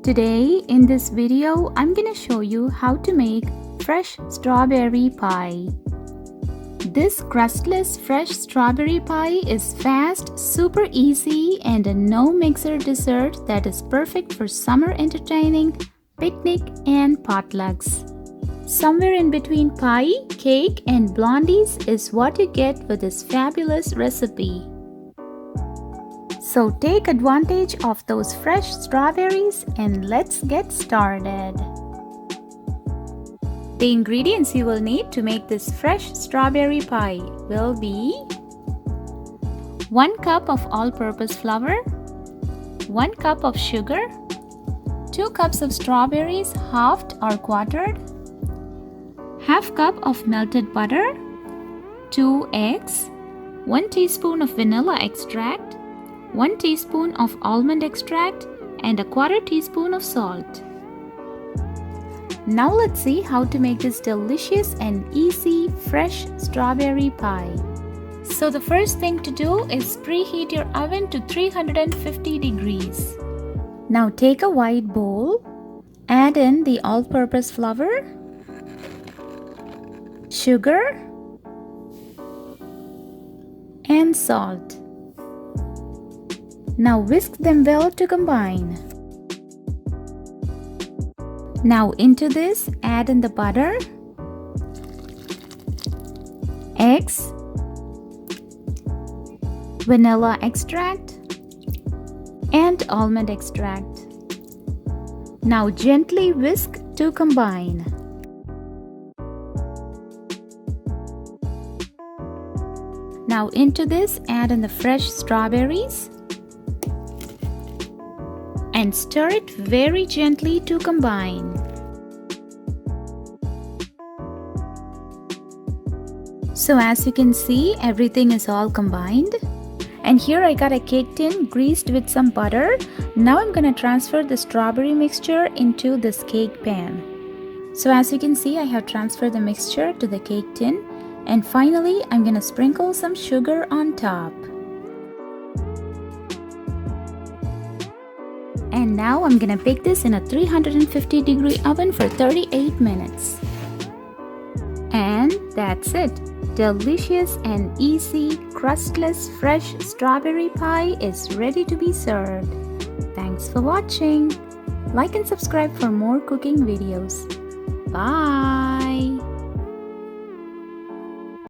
Today in this video, I'm gonna show you how to make fresh strawberry pie. This crustless fresh strawberry pie is fast, super easy, and a no-mixer dessert that is perfect for summer entertaining, picnic, and potlucks. Somewhere in between pie, cake, and blondies is what you get with this fabulous recipe. So take advantage of those fresh strawberries and let's get started. The ingredients you will need to make this fresh strawberry pie will be 1 cup of all-purpose flour, 1 cup of sugar, 2 cups of strawberries halved or quartered, half cup of melted butter, 2 eggs, 1 teaspoon of vanilla extract, 1 teaspoon of almond extract, and 1/4 teaspoon of salt. Now let's see how to make this delicious and easy fresh strawberry pie. So the first thing to do is preheat your oven to 350 degrees. Now take a wide bowl, add in the all-purpose flour, sugar, and salt. Now whisk them well to combine. Now into this, add in the butter, eggs, vanilla extract, and almond extract. Now gently whisk to combine. Now into this, add in the fresh strawberries and stir it very gently to combine. So as you can see, everything is all combined. And here I got a cake tin greased with some butter. Now I'm gonna transfer the strawberry mixture into this cake pan. So as you can see, I have transferred the mixture to the cake tin. And finally, I'm gonna sprinkle some sugar on top. And now I'm gonna bake this in a 350-degree oven for 38 minutes. And that's it. Delicious and easy, crustless, fresh strawberry pie is ready to be served. Thanks for watching. Like and subscribe for more cooking videos. Bye.